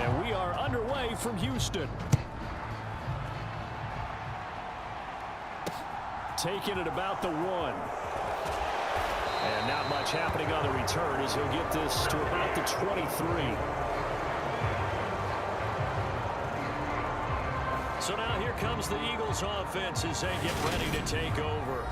And we are underway from Houston. Taking it about the 1. And not much happening on the return as he'll get this to about the 23. So now here comes the Eagles offense as they get ready to take over.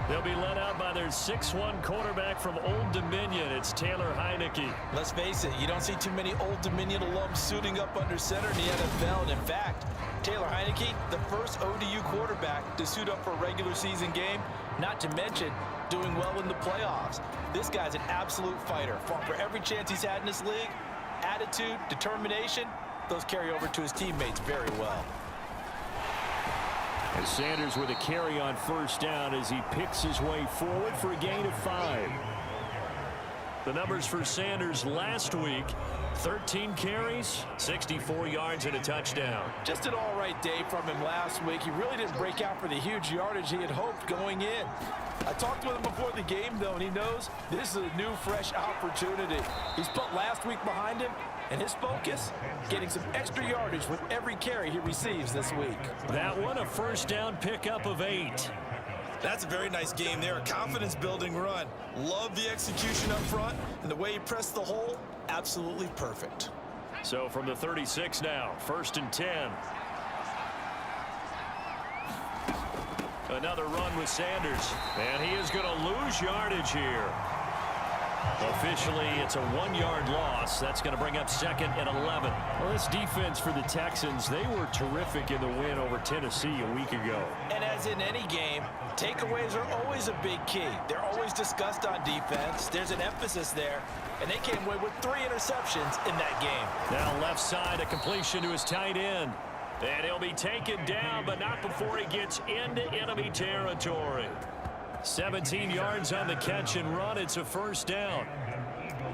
They'll be led out by their 6'1" quarterback from Old Dominion. It's Taylor Heineke. Let's face it, you don't see too many Old Dominion alums suiting up under center in the NFL. And in fact, Taylor Heineke, the first ODU quarterback to suit up for a regular season game, not to mention doing well in the playoffs. This guy's an absolute fighter. Fought for every chance he's had in this league. Attitude, determination, those carry over to his teammates very well. And Sanders with a carry on first down as he picks his way forward for a gain of 5. The numbers for Sanders last week: 13 carries, 64 yards, and a touchdown. Just an all-right day from him last week. He really didn't break out for the huge yardage he had hoped going in. I talked with him before the game, though, and he knows this is a new, fresh opportunity. He's put last week behind him, and his focus, getting some extra yardage with every carry he receives this week. That one, a first down pickup of 8. That's a very nice game there, a confidence-building run. Love the execution up front, and the way he pressed the hole, absolutely perfect. So from the 36 now, 1st and 10. Another run with Sanders, and he is going to lose yardage here. Officially, it's a 1-yard loss. That's going to bring up 2nd and 11. Well, this defense for the Texans, they were terrific in the win over Tennessee a week ago. And as in any game, takeaways are always a big key. They're always discussed on defense. There's an emphasis there, and they came away with 3 interceptions in that game. Now left side, a completion to his tight end. And he'll be taken down, but not before he gets into enemy territory. 17 yards on the catch and run. It's a first down.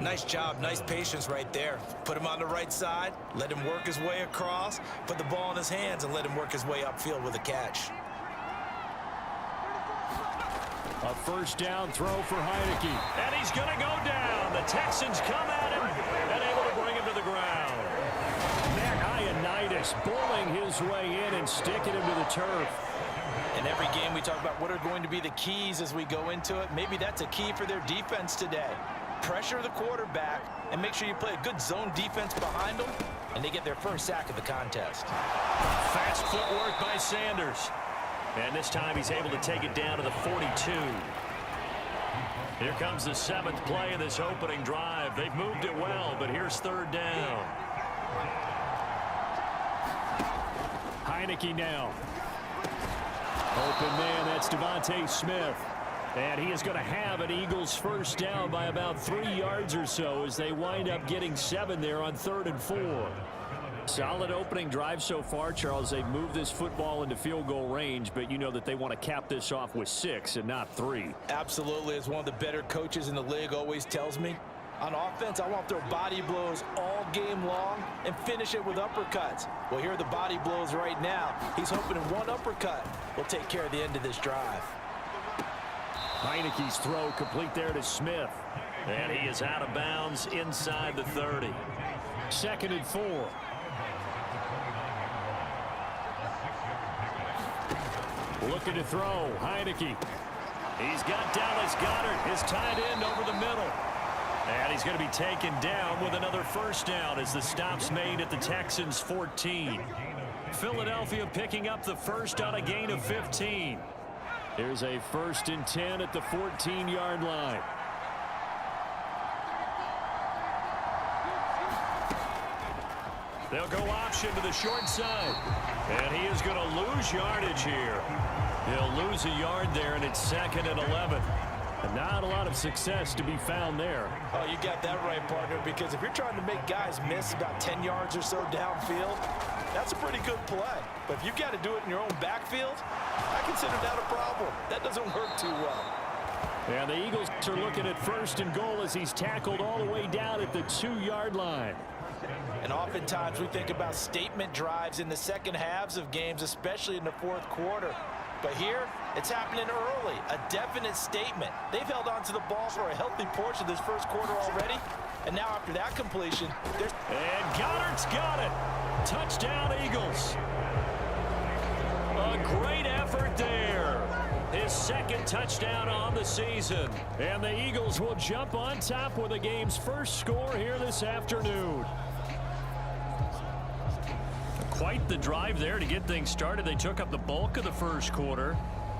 Nice job, nice patience right there. Put him on the right side, let him work his way across, put the ball in his hands, and let him work his way upfield with a catch. A first down throw for Heineke. And he's going to go down. The Texans come at him and able to bring him to the ground. Ioannidis bowling his way in and sticking him to the turf. In every game we talk about what are going to be the keys as we go into it. Maybe that's a key for their defense today. Pressure the quarterback and make sure you play a good zone defense behind them, and they get their first sack of the contest. Fast footwork by Sanders. And this time he's able to take it down to the 42. Here comes the 7th play of this opening drive. They've moved it well, but here's 3rd down. Heineke now. Open man, that's Devontae Smith. And he is going to have an Eagles first down by about 3 yards or so as they wind up getting 7 there on 3rd and 4. Solid opening drive so far, Charles. They've moved this football into field goal range, but you know that they want to cap this off with 6 and not 3. Absolutely. As one of the better coaches in the league always tells me, on offense, I want to throw body blows all game long and finish it with uppercuts. Well, here are the body blows right now. He's hoping in one uppercut will take care of the end of this drive. Heineke's throw complete there to Smith. And he is out of bounds inside the 30. 2nd and 4. Looking to throw. Heineke. He's got Dallas Goedert, his tight end, over the middle. And he's going to be taken down with another first down as the stop's made at the Texans' 14. Philadelphia picking up the first on a gain of 15. Here's a 1st and 10 at the 14-yard line. They'll go option to the short side. And he is going to lose yardage here. He'll lose a yard there, and it's 2nd and 11. And not a lot of success to be found there. Oh, you got that right, partner, because if you're trying to make guys miss about 10 yards or so downfield, that's a pretty good play. But if you've got to do it in your own backfield, I consider that a problem. That doesn't work too well. And the Eagles are looking at 1st and goal as he's tackled all the way down at the 2-yard line. And oftentimes we think about statement drives in the second halves of games, especially in the 4th quarter. But here, it's happening early, a definite statement. They've held on to the ball for a healthy portion of this first quarter already, and now after that completion, there's... And Goddard's got it. Touchdown, Eagles. A great effort there. His second touchdown on the season. And the Eagles will jump on top with the game's first score here this afternoon. Quite the drive there to get things started. They took up the bulk of the first quarter,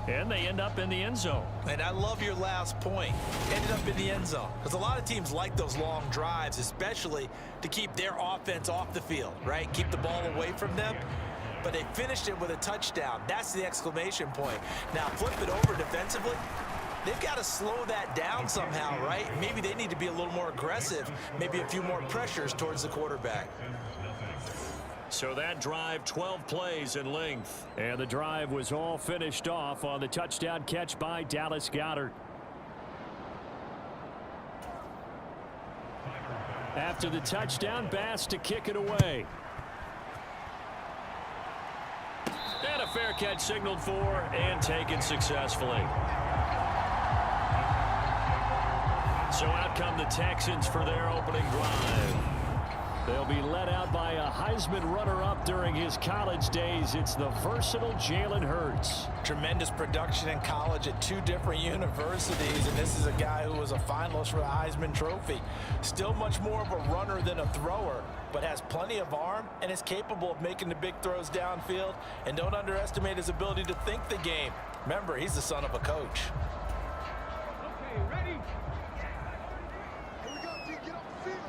and they end up in the end zone. And I love your last point. Ended up in the end zone. Because a lot of teams like those long drives, especially to keep their offense off the field, right? Keep the ball away from them. But they finished it with a touchdown. That's the exclamation point. Now, flip it over defensively. They've got to slow that down somehow, right? Maybe they need to be a little more aggressive. Maybe a few more pressures towards the quarterback. So that drive, 12 plays in length. And the drive was all finished off on the touchdown catch by Dallas Goedert. After the touchdown, Bass to kick it away. And a fair catch signaled for and taken successfully. So out come the Texans for their opening drive. They'll be led out by a Heisman runner-up during his college days. It's the versatile Jalen Hurts. Tremendous production in college at 2 different universities, and this is a guy who was a finalist for the Heisman Trophy. Still much more of a runner than a thrower, but has plenty of arm and is capable of making the big throws downfield. And don't underestimate his ability to think the game. Remember, he's the son of a coach. Okay, ready? Here we go, D. Get off the field.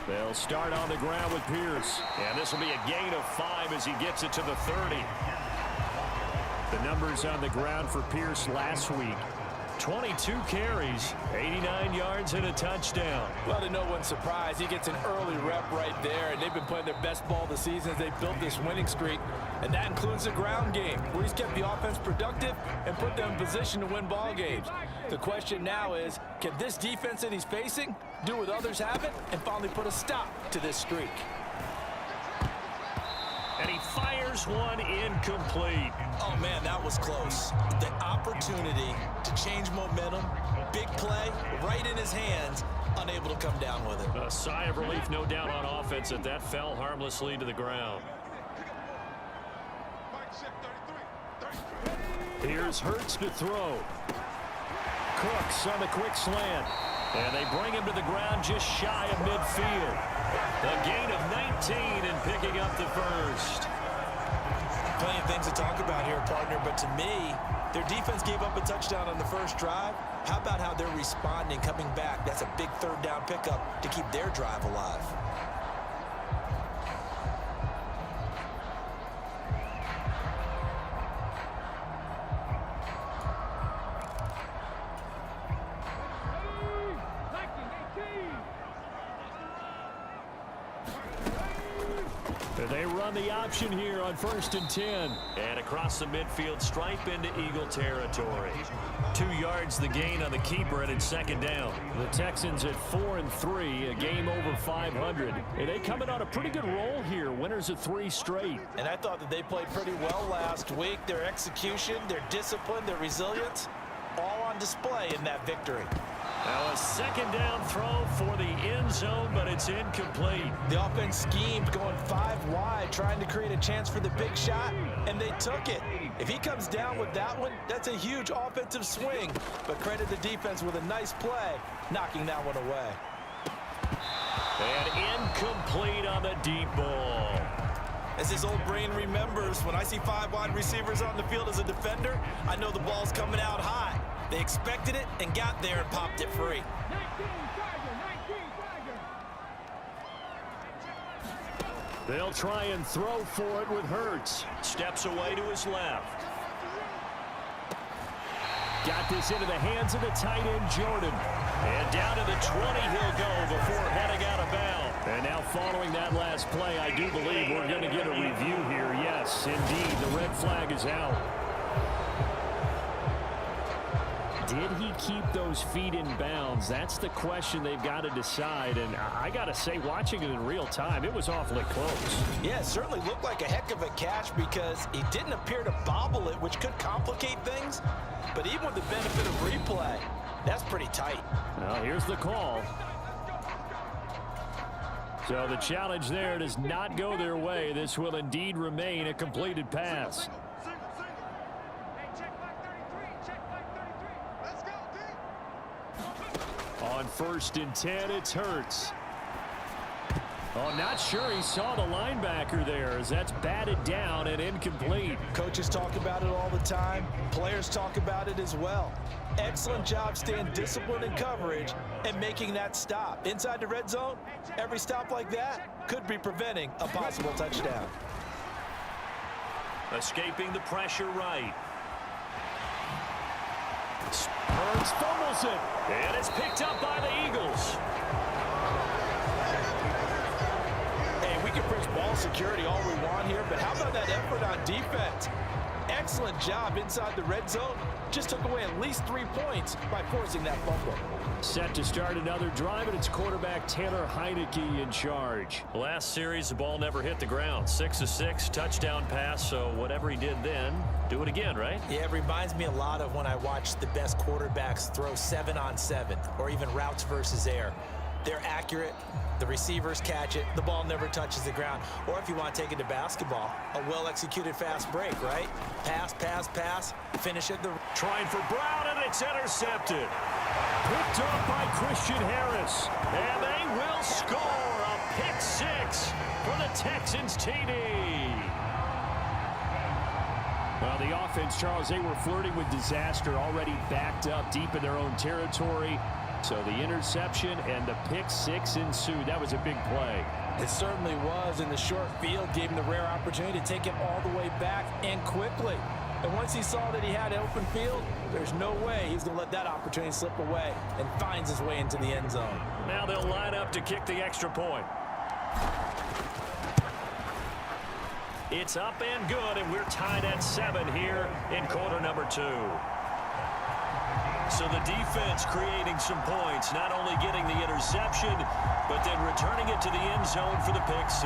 They'll start on the ground with Pierce. And this will be a gain of 5 as he gets it to the 30. The numbers on the ground for Pierce last week. 22 carries, 89 yards, and a touchdown. Well, to no one's surprise, he gets an early rep right there, and they've been playing their best ball this season as they built this winning streak. And that includes the ground game, where he's kept the offense productive and put them in position to win ball games. The question now is, can this defense that he's facing do what others haven't and finally put a stop to this streak? And he fires one incomplete. Oh, man, that was close. The opportunity to change momentum, big play, right in his hands, unable to come down with it. A sigh of relief, no doubt, on offense that fell harmlessly to the ground. Here's Hurts to throw. Cooks on the quick slant. And they bring him to the ground just shy of midfield. A gain of 19 and picking up the first. Plenty of things to talk about here, partner, but to me, their defense gave up a touchdown on the first drive. How about how they're responding, coming back? That's a big third down pickup to keep their drive alive. They run the option here on 1st and 10. And across the midfield stripe into Eagle territory. 2 yards the gain on the keeper, and it's 2nd down. The Texans at 4-3, a game over 500. And they coming on a pretty good roll here. Winners of 3 straight. And I thought that they played pretty well last week. Their execution, their discipline, their resilience, all on display in that victory. Now a 2nd down throw for the end zone, but it's incomplete. The offense schemed going 5 wide, trying to create a chance for the big shot, and they took it. If he comes down with that one, that's a huge offensive swing. But credit the defense with a nice play, knocking that one away. And incomplete on the deep ball. As his old brain remembers, when I see 5 wide receivers on the field as a defender, I know the ball's coming out high. They expected it and got there and popped it free. 19 Tiger. They'll try and throw for it with Hurts. Steps away to his left. Got this into the hands of the tight end, Jordan. And down to the 20 he'll go before heading out of bounds. And now following that last play, I do believe we're going to get a review here. Yes, indeed, the red flag is out. did he keep those feet in bounds? That's the question they've got to decide. And I got to say, watching it in real time, it was awfully close. Yeah, it certainly looked like a heck of a catch because he didn't appear to bobble it, which could complicate things. But even with the benefit of replay, that's pretty tight. Well, here's the call. So the challenge there does not go their way. This will indeed remain a completed pass. On 1st and 10, it's Hurts. Oh, not sure he saw the linebacker there as that's batted down and incomplete. Coaches talk about it all the time. Players talk about it as well. Excellent job staying disciplined in coverage and making that stop. Inside the red zone, every stop like that could be preventing a possible touchdown. Escaping the pressure right. Burns fumbles it, and it's picked up by the Eagles. Hey, we can preach ball security all we want here, but how about that effort on defense? Excellent job inside the red zone. Just took away at least 3 points by forcing that fumble. Set to start another drive, and it's quarterback Taylor Heineke in charge. Last series, the ball never hit the ground. 6 of 6, touchdown pass, so whatever he did then, do it again, right? Yeah, it reminds me a lot of when I watch the best quarterbacks throw 7-on-7 or even routes versus air. They're accurate. The receivers catch it. The ball never touches the ground. Or if you want to take it to basketball, a well-executed fast break, right? Pass, pass, pass. Finish it. Trying for Brown, and it's intercepted. Picked up by Christian Harris. And they will score a pick 6 for the Texans TD. Well, the offense, Charles, they were flirting with disaster, already backed up deep in their own territory. So the interception and the pick 6 ensued. That was a big play. It certainly was, and the short field gave him the rare opportunity to take it all the way back and quickly. And once he saw that he had open field, there's no way he's going to let that opportunity slip away, and finds his way into the end zone. Now they'll line up to kick the extra point. It's up and good, and we're tied at 7 here in quarter number 2. So the defense creating some points, not only getting the interception, but then returning it to the end zone for the pick 6.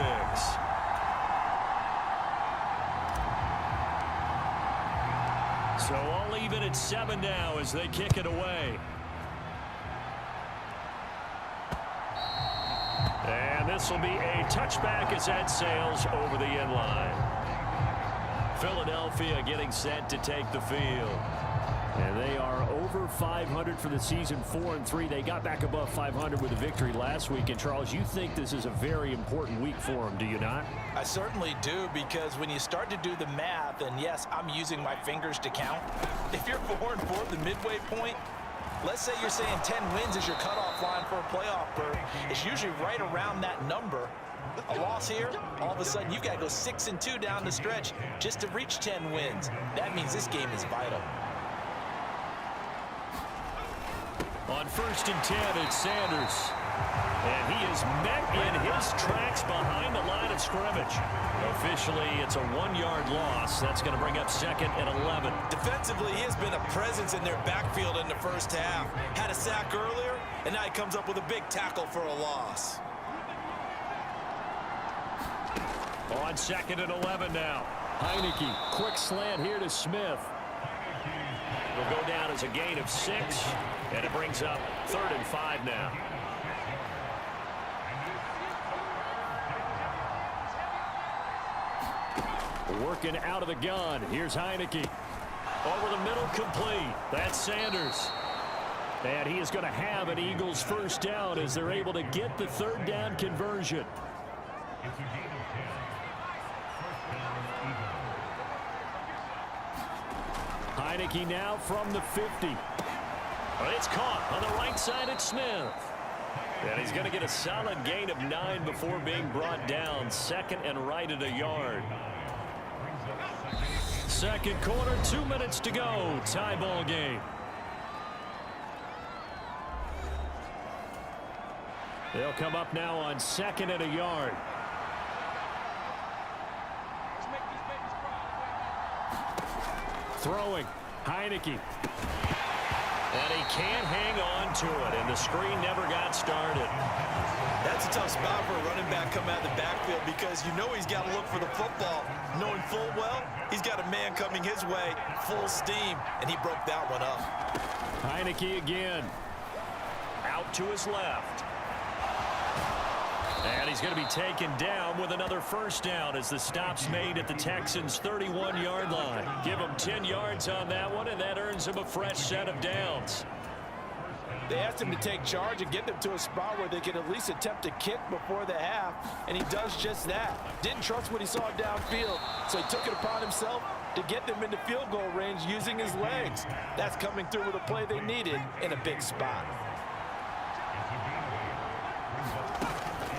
So all even at 7 now as they kick it away. And this will be a touchback as that sails over the end line. Philadelphia getting set to take the field. And they are over 500 for the season, 4-3. They got back above 500 with a victory last week. And, Charles, you think this is a very important week for them, do you not? I certainly do, because when you start to do the math, and yes, I'm using my fingers to count. If you're 4-4 the midway point, let's say you're saying 10 wins is your cutoff line for a playoff berth. It's usually right around that number. A loss here, all of a sudden you've got to go 6-2 down the stretch just to reach 10 wins. That means this game is vital. On 1st and 10, it's Sanders. And he is met in his tracks behind the line of scrimmage. Officially, it's a 1-yard loss. That's going to bring up 2nd and 11. Defensively, he has been a presence in their backfield in the first half. Had a sack earlier, and now he comes up with a big tackle for a loss. On 2nd and 11 now. Heineke, quick slant here to Smith. Will go down as a gain of 6, and it brings up 3rd and 5 now. Working out of the gun. Here's Heineke. Over the middle, complete. That's Sanders. And he is going to have an Eagles first down as they're able to get the 3rd down conversion. Heineke now from the 50. Well, it's caught on the right side at Smith. And he's going to get a solid gain of 9 before being brought down. 2nd and right at a yard. Second quarter, 2 minutes to go. Tie ball game. They'll come up now on 2nd and a yard. Throwing. Heineke. And he can't hang on to it, and the screen never got started. That's a tough spot for a running back coming out of the backfield because you know he's got to look for the football, knowing full well he's got a man coming his way, full steam, and he broke that one up. Heineke again. Out to his left. And he's going to be taken down with another first down as the stop's made at the Texans' 31-yard line. Give him 10 yards on that one, and that earns him a fresh set of downs. They asked him to take charge and get them to a spot where they could at least attempt a kick before the half, and he does just that. Didn't trust what he saw downfield, so he took it upon himself to get them into field goal range using his legs. That's coming through with a play they needed in a big spot.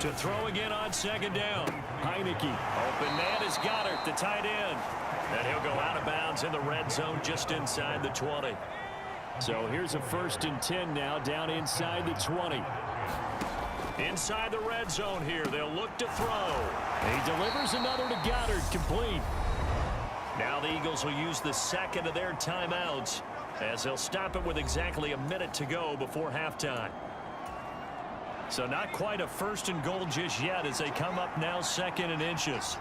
To throw again on second down. Heineke. Open man is Goddard, the tight end. And he'll go out of bounds in the red zone just inside the 20. So here's a 1st and 10 now down inside the 20. Inside the red zone here. They'll look to throw. He delivers another to Goddard, complete. Now the Eagles will use the second of their timeouts as they'll stop it with exactly a minute to go before halftime. So not quite a 1st and goal just yet as they come up now 2nd and inches.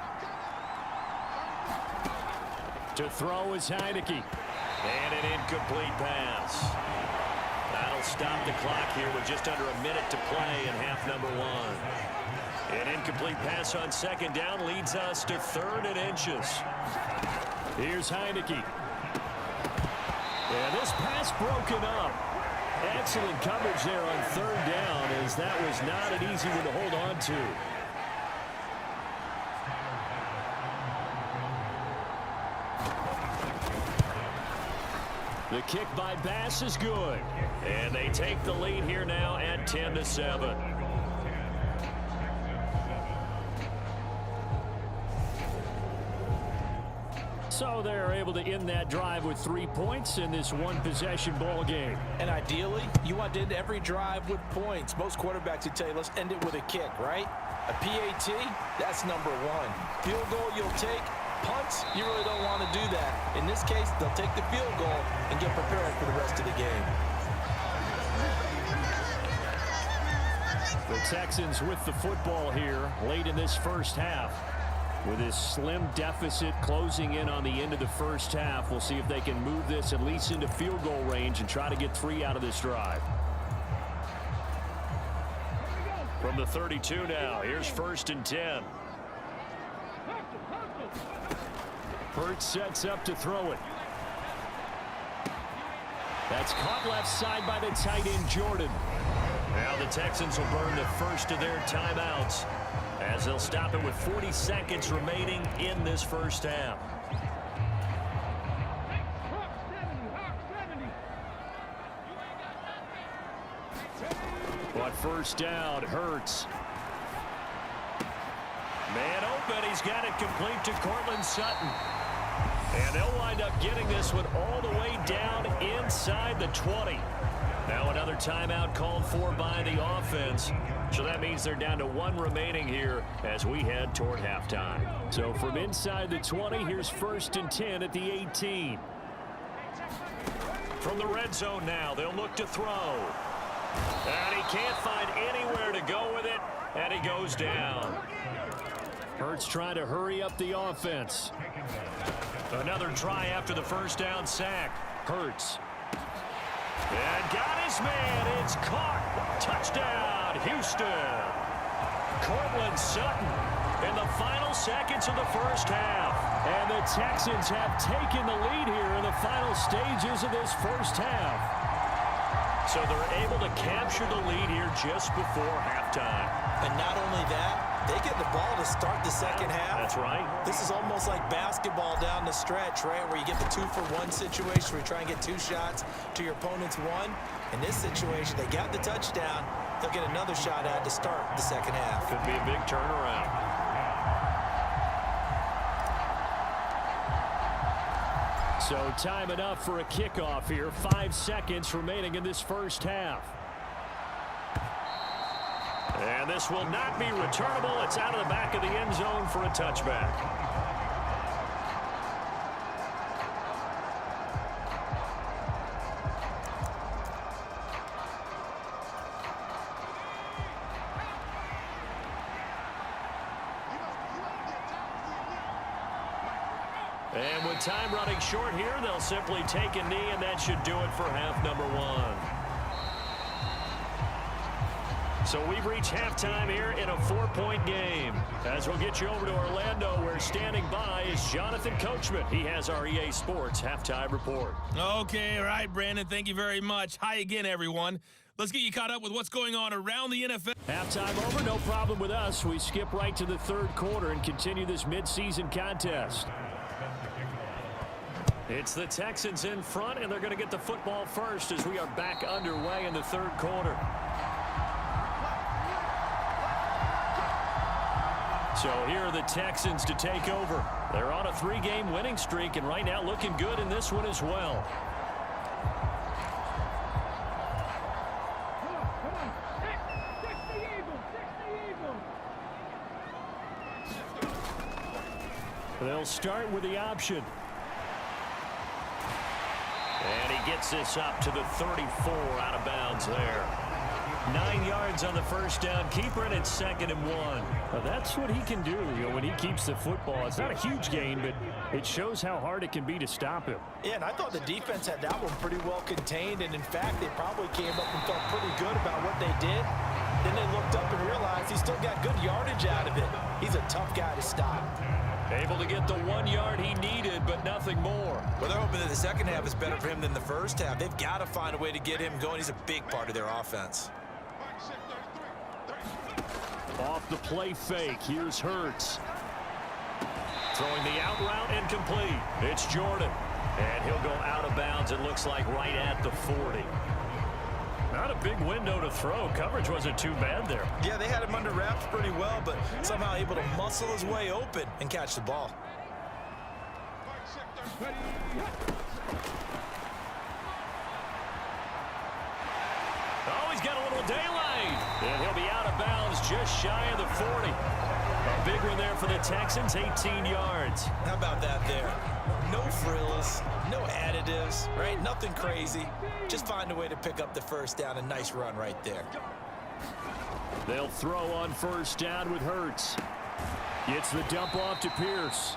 To throw is Heineke. And an incomplete pass. That'll stop the clock here with just under a minute to play in half number 1. An incomplete pass on second down leads us to 3rd and inches. Here's Heineke. And this pass broken up. Excellent coverage there on 3rd down as that was not an easy one to hold on to. The kick by Bass is good. And they take the lead here now at 10-7. So they're able to end that drive with 3 points in this one-possession ball game. And ideally, you want to end every drive with points. Most quarterbacks would tell you, let's end it with a kick, right? A PAT, that's number 1. Field goal you'll take. Punts, you really don't want to do that. In this case, they'll take the field goal and get prepared for the rest of the game. The Texans with the football here late in this first half. With this slim deficit closing in on the end of the first half, we'll see if they can move this at least into field goal range and try to get 3 out of this drive. From the 32 now, here's 1st and 10. Hurts sets up to throw it. That's caught left side by the tight end, Jordan. Now the Texans will burn the first of their timeouts as they'll stop it with 40 seconds remaining in this first half. But first down, Hurts. Man open, he's got it complete to Cortland Sutton. And they'll wind up getting this one all the way down inside the 20. Now another timeout called for by the offense. So that means they're down to 1 remaining here as we head toward halftime. So from inside the 20, here's 1st and 10 at the 18. From the red zone now, they'll look to throw. And he can't find anywhere to go with it, and he goes down. Hurts trying to hurry up the offense. Another try after the first down sack. Hurts. And got his man. It's caught. Touchdown, Houston. Cortland Sutton in the final seconds of the first half. And the Texans have taken the lead here in the final stages of this first half. So they're able to capture the lead here just before halftime. And not only that, they get the ball to start the second half. That's right. This is almost like basketball down the stretch, right, where you get the 2-for-1 situation where you try and get 2 shots to your opponent's 1. In this situation, they got the touchdown. They'll get another shot at to start the second half. Could be a big turnaround. So time enough for a kickoff here. 5 seconds remaining in this first half. And this will not be returnable. It's out of the back of the end zone for a touchback. And with time running short here, they'll simply take a knee, and that should do it for half number one. So we've reached halftime here in a 4-point game. As we'll get you over to Orlando, where standing by is Jonathan Coachman. He has our EA Sports halftime report. Okay, all right, Brandon, thank you very much. Hi again, everyone. Let's get you caught up with what's going on around the NFL. Halftime over, no problem with us. We skip right to the third quarter and continue this midseason contest. It's the Texans in front, and they're going to get the football first as we are back underway in the third quarter. So here are the Texans to take over. They're on a 3-game winning streak, and right now looking good in this one as well. They'll start with the option. And he gets this up to the 34, out of bounds there. 9 yards on the first down. Keeper, and it's 2nd and 1. Now that's what he can do, when he keeps the football. It's not a huge gain, but it shows how hard it can be to stop him. Yeah, and I thought the defense had that one pretty well contained, and in fact, they probably came up and felt pretty good about what they did. Then they looked up and realized he still got good yardage out of it. He's a tough guy to stop. Able to get the 1 yard he needed, but nothing more. Well, they're hoping that the second half is better for him than the first half. They've got to find a way to get him going. He's a big part of their offense. Off the play fake, here's Hurts. Throwing the out route and complete. It's Jordan. And he'll go out of bounds, it looks like right at the 40. Not a big window to throw. Coverage wasn't too bad there. Yeah, they had him under wraps pretty well, but somehow able to muscle his way open and catch the ball. Oh, he's got a little daylight. And he'll be out of bounds just shy of the 40. A big one there for the Texans, 18 yards. How about that there? No frills, no additives, right? Nothing crazy. Just find a way to pick up the first down. A nice run right there. They'll throw on first down with Hurts. Gets the dump off to Pierce.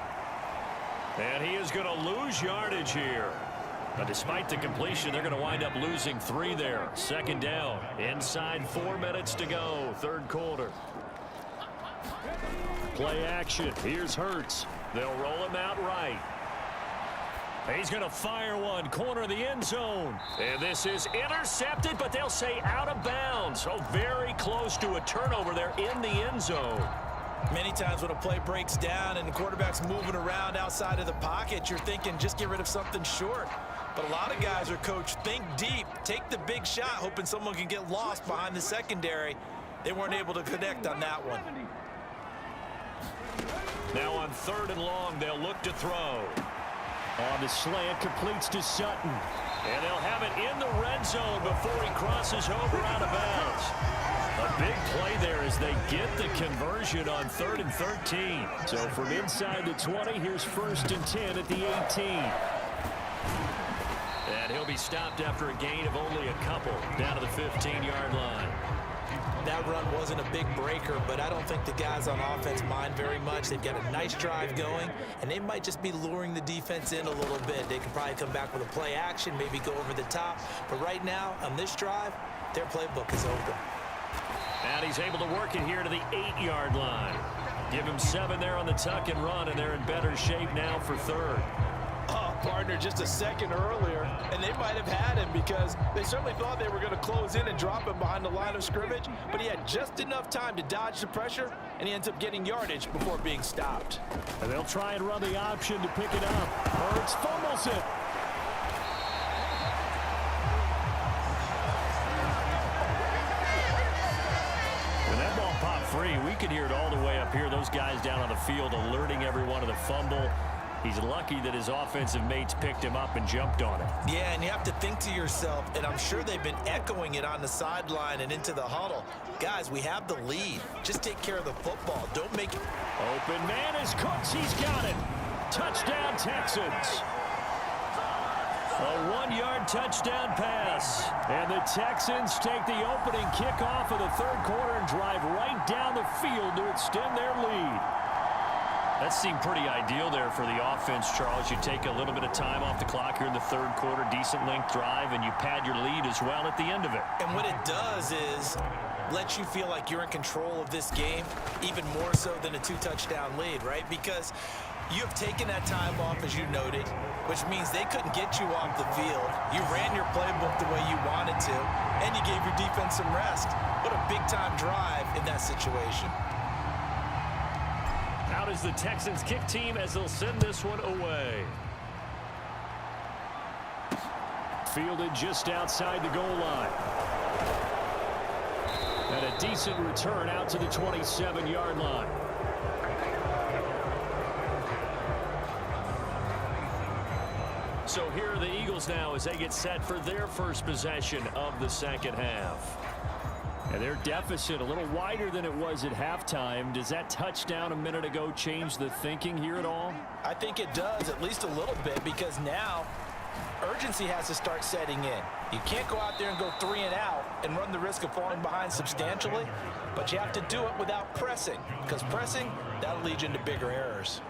And he is going to lose yardage here. But despite the completion, they're going to wind up losing 3 there. 2nd down. Inside 4 minutes to go. Third quarter. Play action. Here's Hurts. They'll roll him out right. He's going to fire one. Corner of the end zone. And this is intercepted, but they'll say out of bounds. So very close to a turnover there in the end zone. Many times when a play breaks down and the quarterback's moving around outside of the pocket, you're thinking just get rid of something short. But a lot of guys are coached, think deep, take the big shot, hoping someone can get lost behind the secondary. They weren't able to connect on that one. Now on 3rd and long, they'll look to throw. On the slant, completes to Sutton. And they'll have it in the red zone before he crosses over out of bounds. A big play there as they get the conversion on 3rd and 13. So from inside the 20, here's 1st and 10 at the 18. And he'll be stopped after a gain of only a couple down to the 15-yard line. That run wasn't a big breaker, but I don't think the guys on offense mind very much. They've got a nice drive going, and they might just be luring the defense in a little bit. They could probably come back with a play action, maybe go over the top. But right now, on this drive, their playbook is open. And he's able to work it here to the 8-yard line. Give him 7 there on the tuck and run, and they're in better shape now for 3rd. Oh, partner, just a second earlier, and they might have had him because they certainly thought they were going to close in and drop him behind the line of scrimmage, but he had just enough time to dodge the pressure, and he ends up getting yardage before being stopped. And they'll try and run the option to pick it up. Hurts fumbles it. When that ball popped free, we could hear it all the way up here. Those guys down on the field alerting everyone of the fumble. He's lucky that his offensive mates picked him up and jumped on it. Yeah, and you have to think to yourself, and I'm sure they've been echoing it on the sideline and into the huddle. Guys, we have the lead. Just take care of the football. Don't make it. Open man is Cooks. He's got it. Touchdown, Texans. A 1-yard touchdown pass. And the Texans take the opening kickoff of the third quarter and drive right down the field to extend their lead. That seemed pretty ideal there for the offense, Charles. You take a little bit of time off the clock here in the third quarter, decent length drive, and you pad your lead as well at the end of it. And what it does is let you feel like you're in control of this game, even more so than a 2-touchdown lead, right? Because you have taken that time off, as you noted, which means they couldn't get you off the field. You ran your playbook the way you wanted to, and you gave your defense some rest. What a big-time drive in that situation. Out is the Texans kick team as they'll send this one away. Fielded just outside the goal line. And a decent return out to the 27-yard line. So here are the Eagles now as they get set for their first possession of the second half. And their deficit a little wider than it was at halftime. Does that touchdown a minute ago change the thinking here at all? I think it does, at least a little bit, because now urgency has to start setting in. You can't go out there and go 3 and out and run the risk of falling behind substantially, but you have to do it without pressing, because pressing, that'll lead you into bigger errors.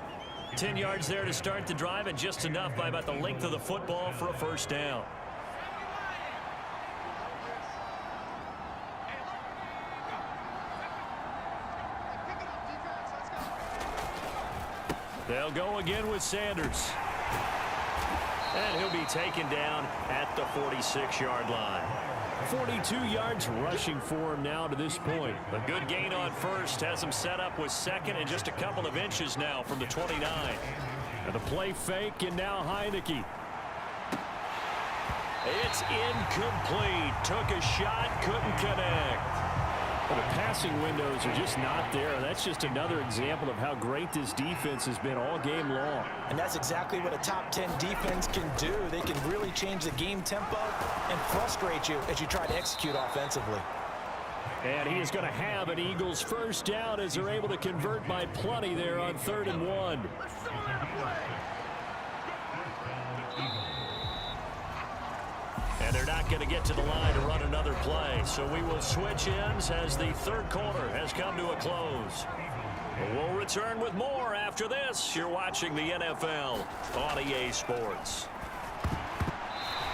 10 yards there to start the drive, and just enough by about the length of the football for a first down. They'll go again with Sanders. And he'll be taken down at the 46-yard line. 42 yards rushing for him now to this point. A good gain on first has him set up with second and just a couple of inches now from the 29. And the play fake, and now Heineke. It's incomplete. Took a shot, couldn't connect. Well, the passing windows are just not there. That's just another example of how great this defense has been all game long. And that's exactly what a top 10 defense can do. They can really change the game tempo and frustrate you as you try to execute offensively. And he is going to have an Eagles first down as they're able to convert by plenty there on 3rd and 1. And they're not going to get to the line to run another play. So we will switch ends as the third quarter has come to a close. We'll return with more after this. You're watching the NFL on EA Sports.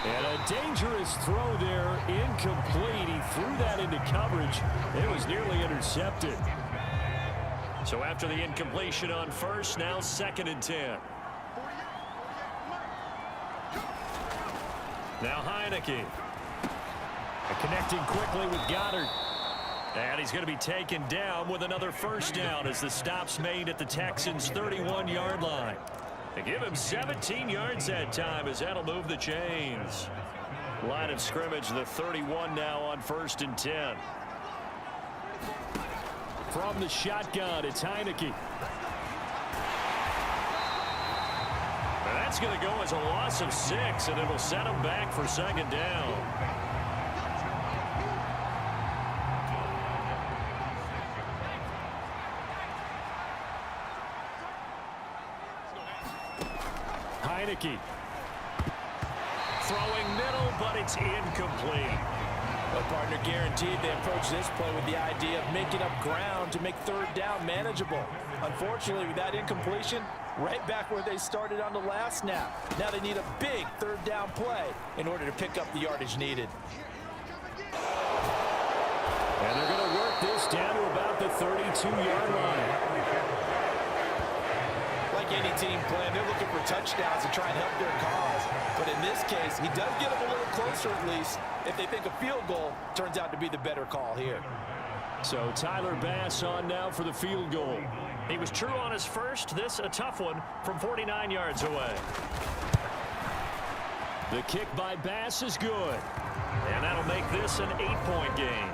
And a dangerous throw there, incomplete. He threw that into coverage. It was nearly intercepted. So after the incompletion on first, now 2nd and 10. Now Heineke. Connecting quickly with Goddard. And he's going to be taken down with another first down as the stop's made at the Texans' 31-yard line. They give him 17 yards that time as that'll move the chains. Line of scrimmage, the 31 now on 1st and 10. From the shotgun, it's Heineke. That's going to go as a loss of 6, and it'll set him back for 2nd down. Heineke. Throwing middle, but it's incomplete. Well, partner, guaranteed they approach this play with the idea of making up ground to make 3rd down manageable. Unfortunately, with that incompletion, right back where they started on the last snap. Now they need a big 3rd down play in order to pick up the yardage needed. And they're going to work this down to about the 32-yard line. Like any team plan, they're looking for touchdowns to try and help their cause. But in this case, he does get them a little closer at least if they think a field goal turns out to be the better call here. So Tyler Bass on now for the field goal. He was true on his first. This a tough one from 49 yards away. The kick by Bass is good. And that'll make this an 8-point game.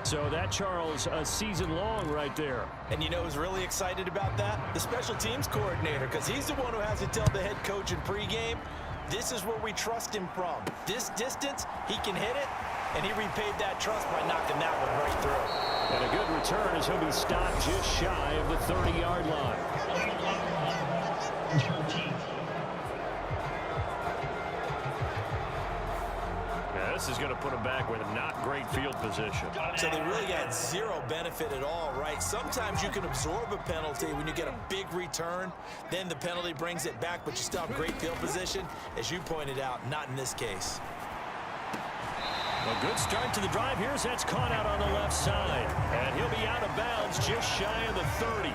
So that, Charles, a season long right there. And you know who's really excited about that? The special teams coordinator, because he's the one who has to tell the head coach in pregame, this is where we trust him from. This distance, he can hit it, and he repaid that trust by knocking that one right through. And a good return as he'll be stopped just shy of the 30-yard line. this is going to put them back with not great field position. So they really got zero benefit at all, right? Sometimes you can absorb a penalty when you get a big return. Then the penalty brings it back, but you still have great field position. As you pointed out, not in this case. A good start to the drive. Here's that's caught out on the left side. And he'll be out of bounds just shy of the 30.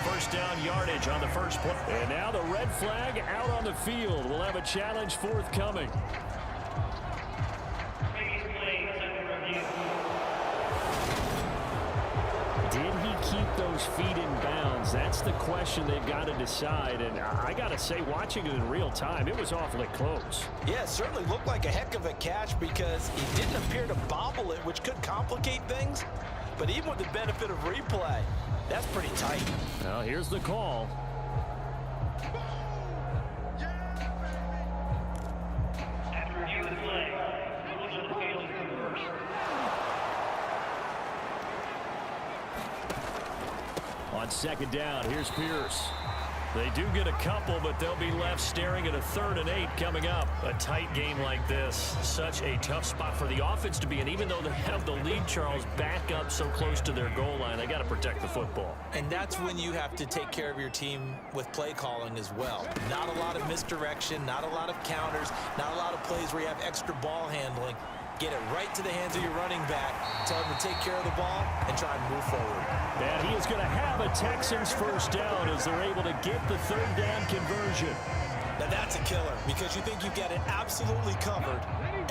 First down yardage on the first play. And now the red flag out on the field. We'll have a challenge forthcoming. Did he keep those feet in bounds? That's the question they've got to decide. And I got to say, watching it in real time, it was awfully close. Yeah, it certainly looked like a heck of a catch because he didn't appear to bobble it, which could complicate things. But even with the benefit of replay, that's pretty tight. Now here's the call. On second down, here's Pierce. They do get a couple, but they'll be left staring at a 3rd and 8 coming up. A tight game like this, such a tough spot for the offense to be in. Even though they have the lead, Charles, back up so close to their goal line, they got to protect the football. And that's when you have to take care of your team with play calling as well. Not a lot of misdirection, not a lot of counters, not a lot of plays where you have extra ball handling. Get it right to the hands of your running back, tell him to take care of the ball, and try and move forward. And he is going to have a Texans first down as they're able to get the 3rd down conversion. Now that's a killer because you think you've got it absolutely covered,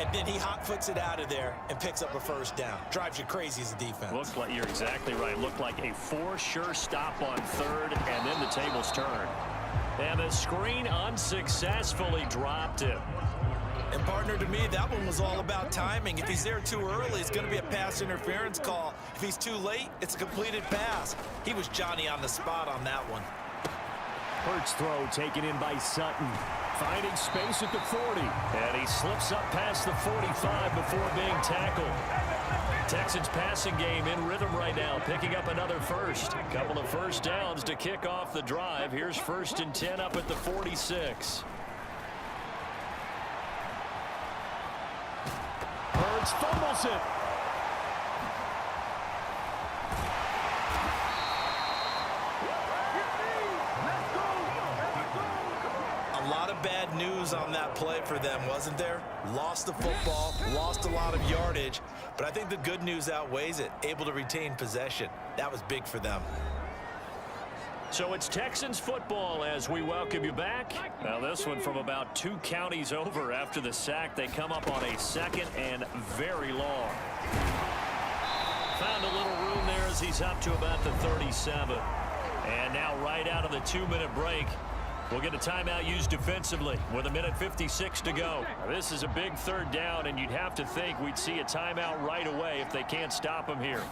and then he hot-foots it out of there and picks up a first down. Drives you crazy as a defense. Looks like you're exactly right. Looked like a for-sure stop on 3rd, and then the tables turn. And the screen unsuccessfully dropped him. And partner, to me, that one was all about timing. If he's there too early, it's going to be a pass interference call. If he's too late, it's a completed pass. He was Johnny on the spot on that one. Hurts throw taken in by Sutton. Finding space at the 40. And he slips up past the 45 before being tackled. Texans passing game in rhythm right now, picking up another first. A couple of first downs to kick off the drive. Here's 1st and 10 up at the 46. Hurts fumbles it. A lot of bad news on that play for them, wasn't there? Lost the football, lost a lot of yardage, but I think the good news outweighs it. Able to retain possession. That was big for them. So it's Texans football as we welcome you back. Now this one from about 2 counties over after the sack. They come up on a 2nd and very long. Found a little room there as he's up to about the 37. And now right out of the 2-minute break, we'll get a timeout used defensively with 1:56 to go. Now, this is a big 3rd down, and you'd have to think we'd see a timeout right away if they can't stop him here.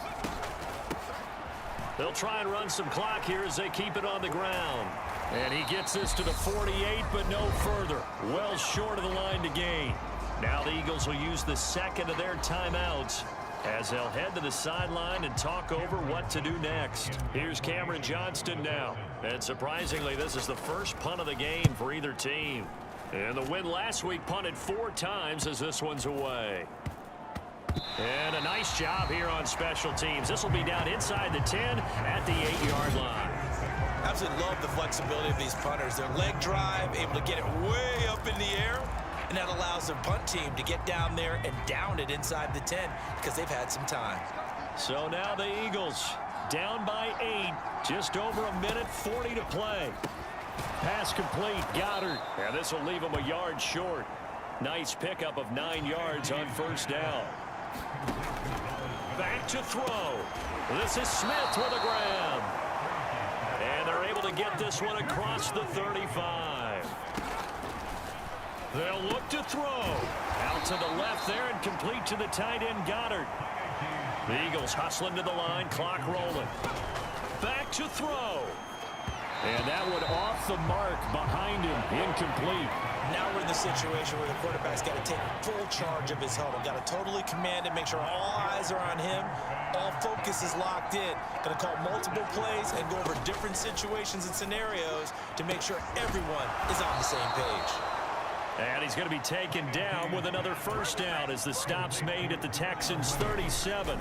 They'll try and run some clock here as they keep it on the ground. And he gets this to the 48, but no further. Well short of the line to gain. Now the Eagles will use the 2nd of their timeouts as they'll head to the sideline and talk over what to do next. Here's Cameron Johnston now. And surprisingly, this is the first punt of the game for either team. And the win last week punted 4 times as this one's away. And a nice job here on special teams. This will be down inside the 10 at the 8-yard line. Absolutely love the flexibility of these punters. Their leg drive, able to get it way up in the air, and that allows their punt team to get down there and down it inside the 10 because they've had some time. So now the Eagles down by 8, just over 1:40 to play. Pass complete, Goddard. And this will leave him a yard short. Nice pickup of 9 yards on first down. Back to throw. This is Smith with a grab. And they're able to get this one across the 35. They'll look to throw. Out to the left there and complete to the tight end, Goddard. The Eagles hustling to the line, clock rolling. Back to throw. And that one off the mark behind him, incomplete. Now we're in the situation where the quarterback's got to take full charge of his huddle. Got to totally command it, make sure all eyes are on him. All focus is locked in. Going to call multiple plays and go over different situations and scenarios to make sure everyone is on the same page. And he's going to be taken down with another first down as the stop's made at the Texans' 37.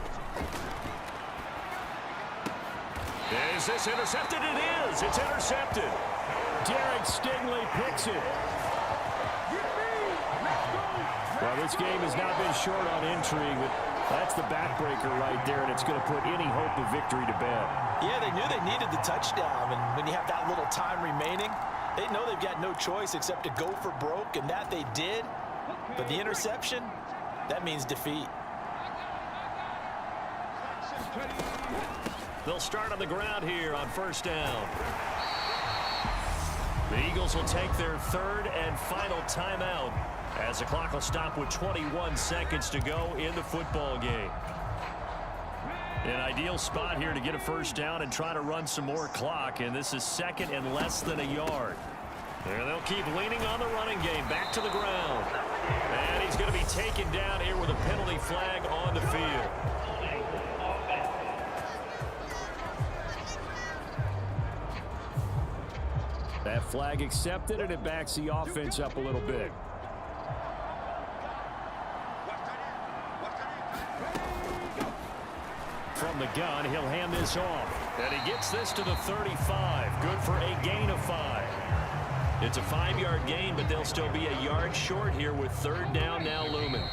Is this intercepted? It is. It's intercepted. Derek Stingley picks it. Well, this game has not been short on intrigue, but that's the backbreaker right there, and it's going to put any hope of victory to bed. Yeah, they knew they needed the touchdown, and when you have that little time remaining, they know they've got no choice except to go for broke, and that they did. But the interception, that means defeat. They'll start on the ground here on first down. The Eagles will take their third and final timeout as the clock will stop with 21 seconds to go in the football game. An ideal spot here to get a first down and try to run some more clock, and this is second and less than a yard. And they'll keep leaning on the running game back to the ground. And he's going to be taken down here with a penalty flag on the field. That flag accepted, and it backs the offense up a little bit. From the gun, he'll hand this off. And he gets this to the 35. Good for a gain of 5. It's a 5-yard gain, but they'll still be a yard short here with third down now looming.